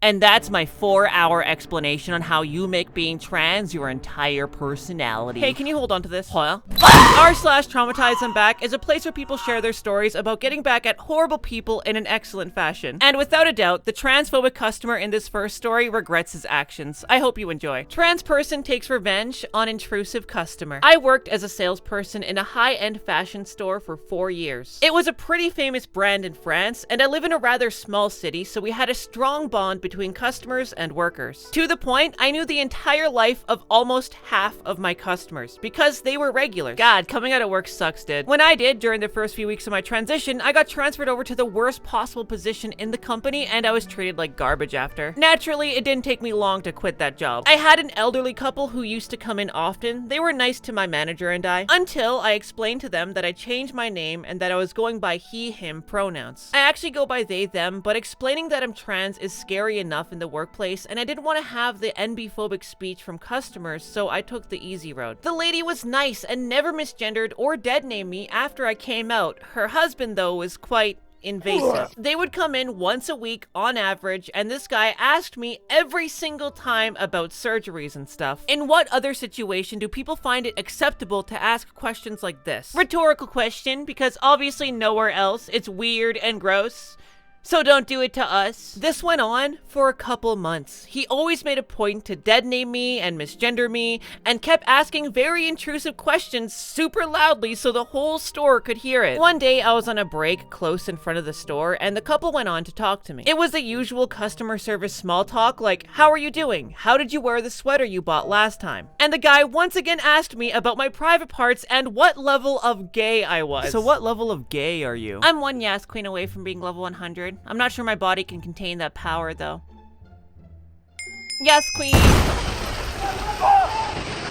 And that's my 4-hour explanation on how you make being trans your entire personality. Hey, can you hold on to this? r/TraumatizeThemBack is a place where people share their stories about getting back at horrible people in an excellent fashion. And without a doubt, the transphobic customer in this first story regrets his actions. I hope you enjoy. Trans person takes revenge on intrusive customer. I worked as a salesperson in a high-end fashion store for 4 years. It was a pretty famous brand in France, and I live in a rather small city, so we had a strong bond between customers and workers. To the point, I knew the entire life of almost half of my customers because they were regulars. God, coming out of work sucks, dude. When I did, during the first few weeks of my transition, I got transferred over to the worst possible position in the company and I was treated like garbage after. Naturally, it didn't take me long to quit that job. I had an elderly couple who used to come in often. They were nice to my manager and I, until I explained to them that I changed my name and that I was going by he, him pronouns. I actually go by they, them, but explaining that I'm trans is scary enough in the workplace and I didn't want to have the NB-phobic speech from customers, so I took the easy road. The lady was nice and never misgendered or dead-named me after I came out. Her husband, though, was quite invasive. They would come in once a week on average, and this guy asked me every single time about surgeries and stuff. In what other situation do people find it acceptable to ask questions like this? Rhetorical question, because obviously nowhere else. It's weird and gross. So don't do it to us. This went on for a couple months. He always made a point to dead name me and misgender me and kept asking very intrusive questions super loudly so the whole store could hear it. One day I was on a break close in front of the store and the couple went on to talk to me. It was the usual customer service small talk like, how are you doing? How did you wear the sweater you bought last time? And the guy once again asked me about my private parts and what level of gay I was. So what level of gay are you? I'm one Yas Queen away from being level 100. I'm not sure my body can contain that power, though. Yes, Queen!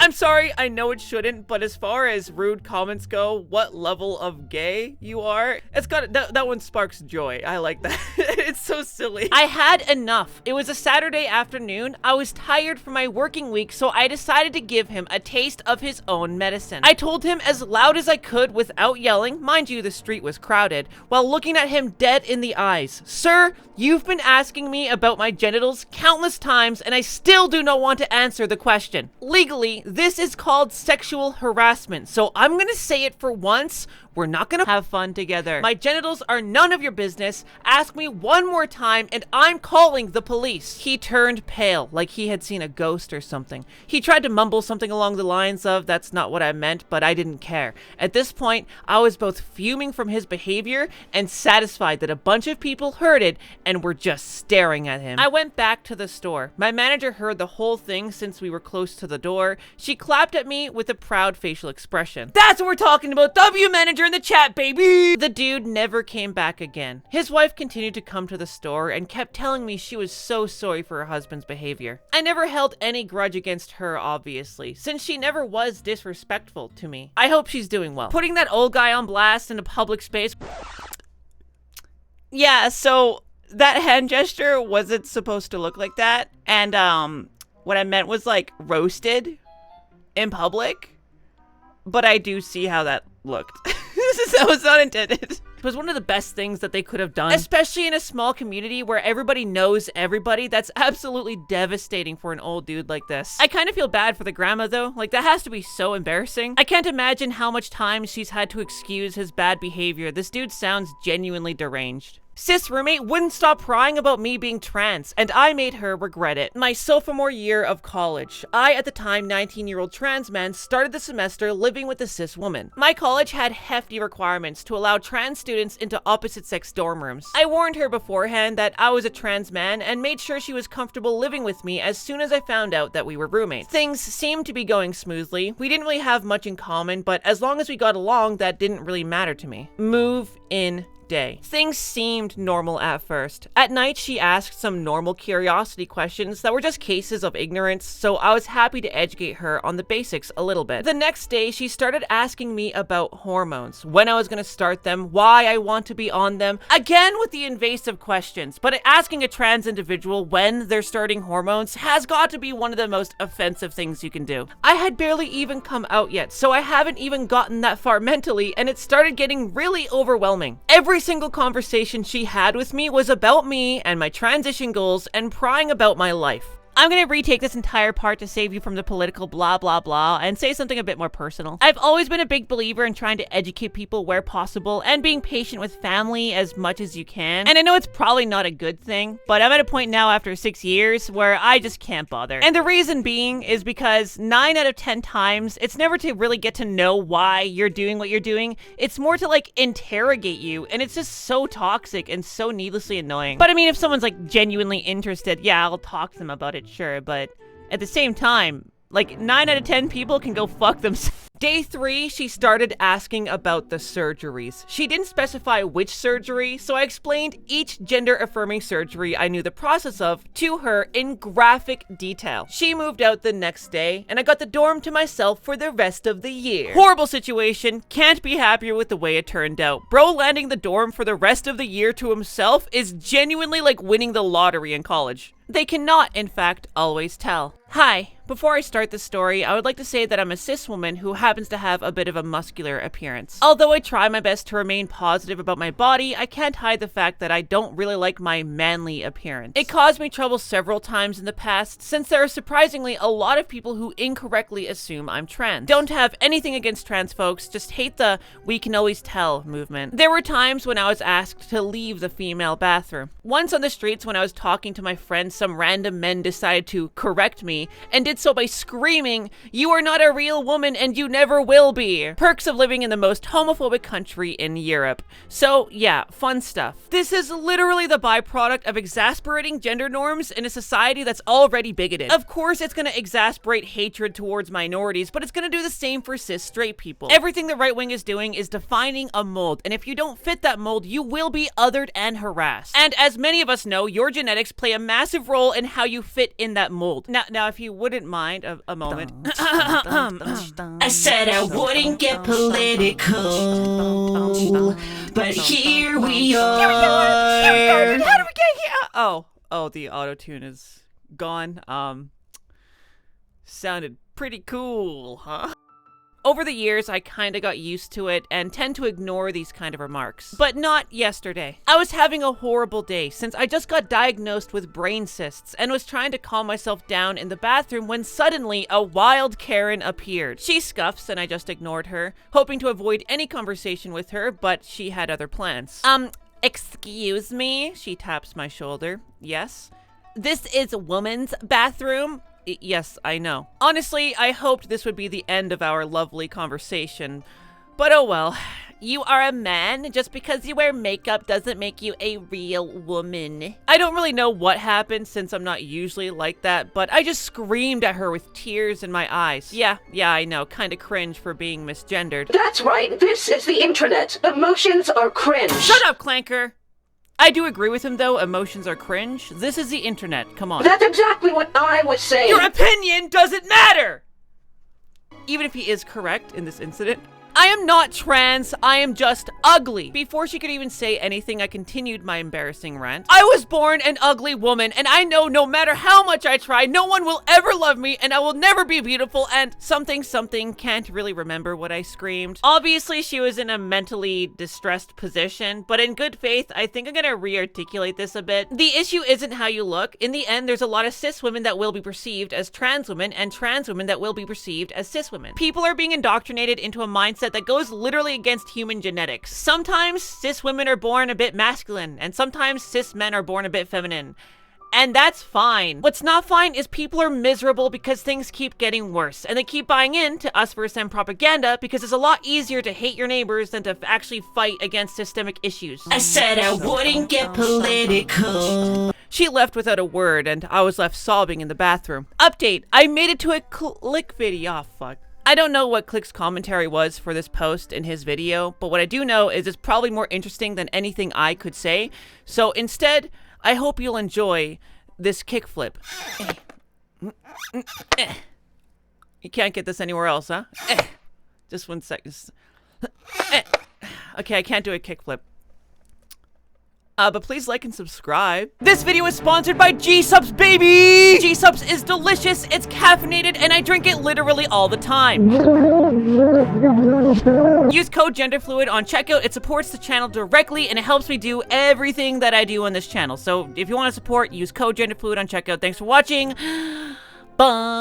I'm sorry, I know it shouldn't, but as far as rude comments go, what level of gay you are, it's got that one sparks joy. I like that. It's so silly. I had enough. It was a Saturday afternoon. I was tired from my working week, so I decided to give him a taste of his own medicine. I told him as loud as I could without yelling, mind you, the street was crowded, while looking at him dead in the eyes. Sir, you've been asking me about my genitals countless times, and I still do not want to answer the question. Legally, this is called sexual harassment, so I'm gonna say it for once. We're not gonna have fun together. My genitals are none of your business. Ask me one more time and I'm calling the police. He turned pale, like he had seen a ghost or something. He tried to mumble something along the lines of, that's not what I meant, but I didn't care. At this point, I was both fuming from his behavior and satisfied that a bunch of people heard it and were just staring at him. I went back to the store. My manager heard the whole thing since we were close to the door. She clapped at me with a proud facial expression. That's what we're talking about. W manager in the chat, baby! The dude never came back again. His wife continued to come to the store and kept telling me she was so sorry for her husband's behavior. I never held any grudge against her, obviously, since she never was disrespectful to me. I hope she's doing well. Putting that old guy on blast in a public space. Yeah, so that hand gesture wasn't supposed to look like that. And what I meant was like roasted in public. But I do see how that looked. That was not intended. It was one of the best things that they could have done, especially in a small community where everybody knows everybody. That's absolutely devastating for an old dude like this. I kind of feel bad for the grandma though. Like, that has to be so embarrassing. I can't imagine how much time she's had to excuse his bad behavior. This dude sounds genuinely deranged. Sis roommate wouldn't stop prying about me being trans, and I made her regret it. My sophomore year of college, I, at the time 19-year-old trans man, started the semester living with a cis woman. My college had hefty requirements to allow trans students into opposite-sex dorm rooms. I warned her beforehand that I was a trans man and made sure she was comfortable living with me as soon as I found out that we were roommates. Things seemed to be going smoothly. We didn't really have much in common, but as long as we got along, that didn't really matter to me. Move in day. Things seemed normal at first. At night, she asked some normal curiosity questions that were just cases of ignorance, so I was happy to educate her on the basics a little bit. The next day, she started asking me about hormones, when I was going to start them, why I want to be on them, again with the invasive questions, but asking a trans individual when they're starting hormones has got to be one of the most offensive things you can do. I had barely even come out yet, so I haven't even gotten that far mentally, and it started getting really overwhelming. Every Every single conversation she had with me was about me and my transition goals and prying about my life. I'm gonna retake this entire part to save you from the political blah blah blah and say something a bit more personal. I've always been a big believer in trying to educate people where possible and being patient with family as much as you can. And I know it's probably not a good thing, but I'm at a point now after 6 years where I just can't bother. And the reason being is because 9 out of 10 times, it's never to really get to know why you're doing what you're doing. It's more to like interrogate you, and it's just so toxic and so needlessly annoying. But I mean, if someone's like genuinely interested, yeah, I'll talk to them about it, sure, but at the same time, like 9 out of 10 people can go fuck themselves. Day 3, she started asking about the surgeries. She didn't specify which surgery, so I explained each gender-affirming surgery I knew the process of to her in graphic detail. She moved out the next day, and I got the dorm to myself for the rest of the year. Horrible situation, can't be happier with the way it turned out. Bro landing the dorm for the rest of the year to himself is genuinely like winning the lottery in college. They cannot, in fact, always tell. Hi, before I start the story, I would like to say that I'm a cis woman who happens to have a bit of a muscular appearance. Although I try my best to remain positive about my body, I can't hide the fact that I don't really like my manly appearance. It caused me trouble several times in the past, since there are surprisingly a lot of people who incorrectly assume I'm trans. Don't have anything against trans folks, just hate the "we can always tell" movement. There were times when I was asked to leave the female bathroom. Once on the streets when I was talking to my friends, some random men decided to correct me and did so by screaming, "You are not a real woman and you never will be." Perks of living in the most homophobic country in Europe. So yeah, fun stuff. This is literally the byproduct of exasperating gender norms in a society that's already bigoted. Of course it's gonna exasperate hatred towards minorities, but it's gonna do the same for cis straight people. Everything the right wing is doing is defining a mold, and if you don't fit that mold, you will be othered and harassed. And as many of us know, your genetics play a massive role in how you fit in that mold. Now if you wouldn't mind a moment. I said I wouldn't get political, but here we are. How did we get here? Oh, the auto-tune is gone. Sounded pretty cool, huh? Over the years, I kinda got used to it and tend to ignore these kind of remarks. But not yesterday. I was having a horrible day since I just got diagnosed with brain cysts and was trying to calm myself down in the bathroom when suddenly a wild Karen appeared. She scuffs and I just ignored her, hoping to avoid any conversation with her, but she had other plans. Excuse me? She taps my shoulder. Yes? This is a woman's bathroom? Yes, I know. Honestly, I hoped this would be the end of our lovely conversation, but oh well. You are a man. Just because you wear makeup doesn't make you a real woman. I don't really know what happened since I'm not usually like that, but I just screamed at her with tears in my eyes. Yeah, I know. Kinda cringe for being misgendered. That's right. This is the internet. Emotions are cringe. Shut up, Clanker! I do agree with him though, emotions are cringe. This is the internet, come on. That's exactly what I was saying. Your opinion doesn't matter! Even if he is correct in this incident. I am not trans, I am just ugly. Before she could even say anything, I continued my embarrassing rant. I was born an ugly woman, and I know no matter how much I try, no one will ever love me, and I will never be beautiful, and something, can't really remember what I screamed. Obviously, she was in a mentally distressed position, but in good faith, I think I'm gonna re-articulate this a bit. The issue isn't how you look. In the end, there's a lot of cis women that will be perceived as trans women, and trans women that will be perceived as cis women. People are being indoctrinated into a mindset that goes literally against human genetics. Sometimes cis women are born a bit masculine, and sometimes cis men are born a bit feminine. And that's fine. What's not fine is people are miserable because things keep getting worse, and they keep buying into us versus them propaganda because it's a lot easier to hate your neighbors than to actually fight against systemic issues. I said I wouldn't get political. She left without a word, and I was left sobbing in the bathroom. Update, I made it to a click video. Oh, fuck. I don't know what Click's commentary was for this post in his video, but what I do know is it's probably more interesting than anything I could say. So instead, I hope you'll enjoy this kickflip. You can't get this anywhere else, huh? Just 1 second. Okay, I can't do a kickflip. But please like and subscribe. This video is sponsored by G-Subs, baby! G-Subs is delicious, it's caffeinated, and I drink it literally all the time. Use code GenderFluid on checkout. It supports the channel directly, and it helps me do everything that I do on this channel. So if you want to support, use code GenderFluid on checkout. Thanks for watching. Bye.